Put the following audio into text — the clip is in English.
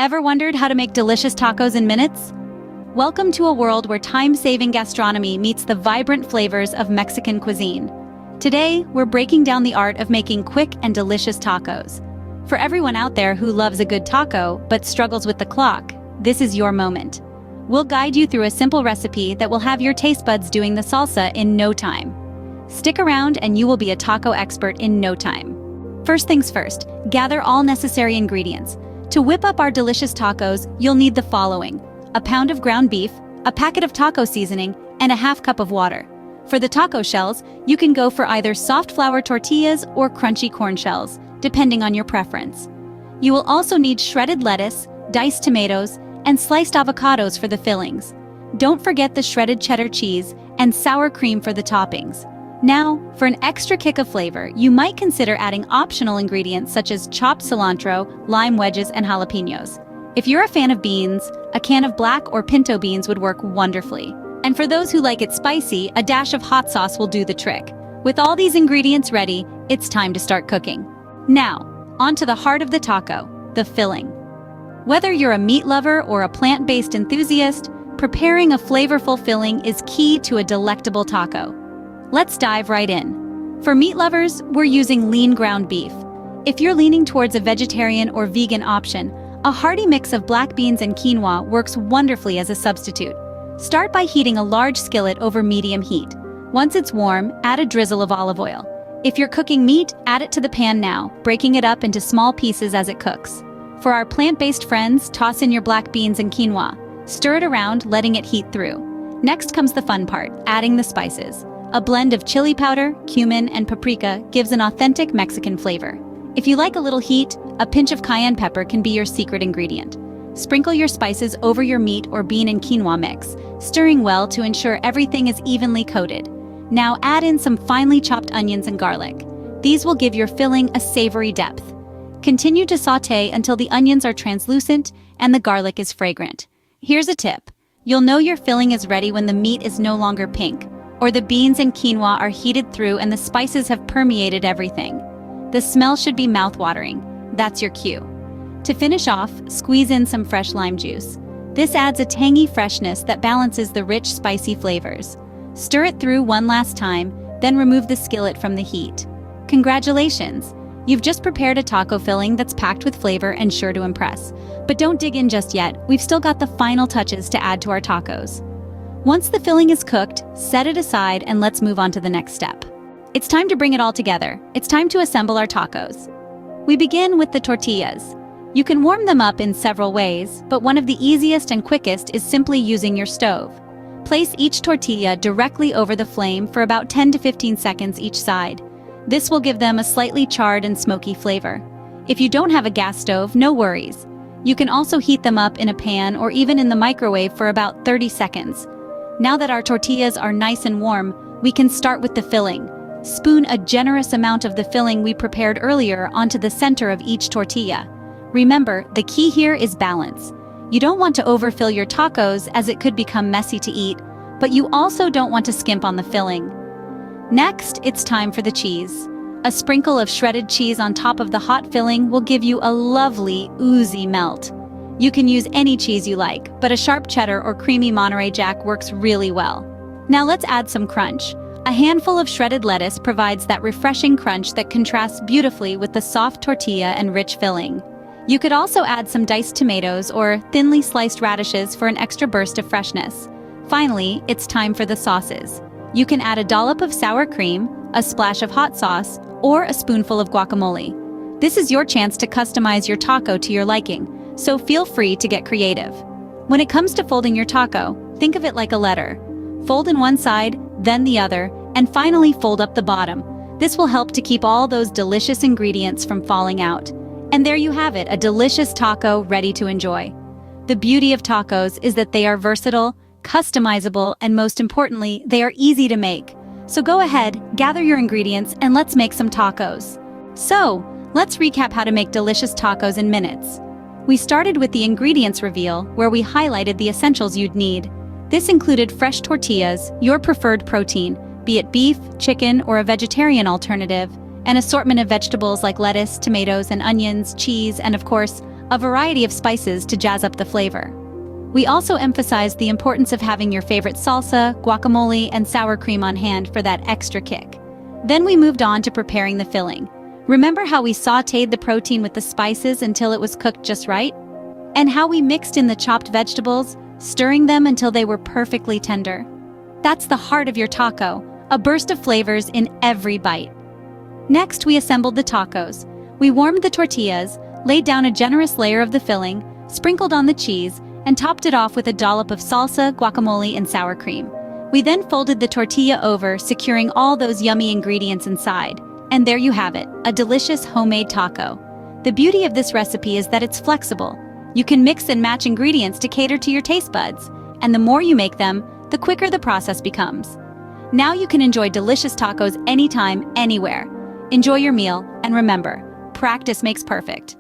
Ever wondered how to make delicious tacos in minutes? Welcome to a world where time-saving gastronomy meets the vibrant flavors of Mexican cuisine. Today, we're breaking down the art of making quick and delicious tacos. For everyone out there who loves a good taco but struggles with the clock, this is your moment. We'll guide you through a simple recipe that will have your taste buds doing the salsa in no time. Stick around and you will be a taco expert in no time. First things first, gather all necessary ingredients. To whip up our delicious tacos, you'll need the following: a pound of ground beef, a packet of taco seasoning, and a half cup of water. For the taco shells, you can go for either soft flour tortillas or crunchy corn shells, depending on your preference. You will also need shredded lettuce, diced tomatoes, and sliced avocados for the fillings. Don't forget the shredded cheddar cheese and sour cream for the toppings. Now, for an extra kick of flavor, you might consider adding optional ingredients such as chopped cilantro, lime wedges, and jalapenos. If you're a fan of beans, a can of black or pinto beans would work wonderfully. And for those who like it spicy, a dash of hot sauce will do the trick. With all these ingredients ready, it's time to start cooking. Now, on to the heart of the taco, the filling. Whether you're a meat lover or a plant-based enthusiast, preparing a flavorful filling is key to a delectable taco. Let's dive right in. For meat lovers, we're using lean ground beef. If you're leaning towards a vegetarian or vegan option, a hearty mix of black beans and quinoa works wonderfully as a substitute. Start by heating a large skillet over medium heat. Once it's warm, add a drizzle of olive oil. If you're cooking meat, add it to the pan now, breaking it up into small pieces as it cooks. For our plant-based friends, toss in your black beans and quinoa. Stir it around, letting it heat through. Next comes the fun part, adding the spices. A blend of chili powder, cumin, and paprika gives an authentic Mexican flavor. If you like a little heat, a pinch of cayenne pepper can be your secret ingredient. Sprinkle your spices over your meat or bean and quinoa mix, stirring well to ensure everything is evenly coated. Now add in some finely chopped onions and garlic. These will give your filling a savory depth. Continue to sauté until the onions are translucent and the garlic is fragrant. Here's a tip. You'll know your filling is ready when the meat is no longer pink, or the beans and quinoa are heated through and the spices have permeated everything. The smell should be mouth-watering. That's your cue. To finish off, squeeze in some fresh lime juice. This adds a tangy freshness that balances the rich, spicy flavors. Stir it through one last time, then remove the skillet from the heat. Congratulations! You've just prepared a taco filling that's packed with flavor and sure to impress. But don't dig in just yet, we've still got the final touches to add to our tacos. Once the filling is cooked, set it aside and let's move on to the next step. It's time to bring it all together. It's time to assemble our tacos. We begin with the tortillas. You can warm them up in several ways, but one of the easiest and quickest is simply using your stove. Place each tortilla directly over the flame for about 10 to 15 seconds each side. This will give them a slightly charred and smoky flavor. If you don't have a gas stove, no worries. You can also heat them up in a pan or even in the microwave for about 30 seconds. Now that our tortillas are nice and warm, we can start with the filling. Spoon a generous amount of the filling we prepared earlier onto the center of each tortilla. Remember, the key here is balance. You don't want to overfill your tacos as it could become messy to eat, but you also don't want to skimp on the filling. Next, it's time for the cheese. A sprinkle of shredded cheese on top of the hot filling will give you a lovely, oozy melt. You can use any cheese you like, but a sharp cheddar or creamy Monterey Jack works really well. Now let's add some crunch. A handful of shredded lettuce provides that refreshing crunch that contrasts beautifully with the soft tortilla and rich filling. You could also add some diced tomatoes or thinly sliced radishes for an extra burst of freshness. Finally, it's time for the sauces. You can add a dollop of sour cream, a splash of hot sauce, or a spoonful of guacamole. This is your chance to customize your taco to your liking, so feel free to get creative. When it comes to folding your taco, think of it like a letter. Fold in one side, then the other, and finally fold up the bottom. This will help to keep all those delicious ingredients from falling out. And there you have it, a delicious taco ready to enjoy. The beauty of tacos is that they are versatile, customizable, and most importantly, they are easy to make. So go ahead, gather your ingredients, and let's make some tacos. So, let's recap how to make delicious tacos in minutes. We started with the ingredients reveal, where we highlighted the essentials you'd need. This included fresh tortillas, your preferred protein, be it beef, chicken, or a vegetarian alternative, an assortment of vegetables like lettuce, tomatoes, and onions, cheese, and of course, a variety of spices to jazz up the flavor. We also emphasized the importance of having your favorite salsa, guacamole, and sour cream on hand for that extra kick. Then we moved on to preparing the filling. Remember how we sautéed the protein with the spices until it was cooked just right? And how we mixed in the chopped vegetables, stirring them until they were perfectly tender? That's the heart of your taco, a burst of flavors in every bite. Next, we assembled the tacos. We warmed the tortillas, laid down a generous layer of the filling, sprinkled on the cheese, and topped it off with a dollop of salsa, guacamole, and sour cream. We then folded the tortilla over, securing all those yummy ingredients inside. And there you have it, a delicious homemade taco. The beauty of this recipe is that it's flexible. You can mix and match ingredients to cater to your taste buds. And the more you make them, the quicker the process becomes. Now you can enjoy delicious tacos anytime, anywhere. Enjoy your meal, and remember, practice makes perfect.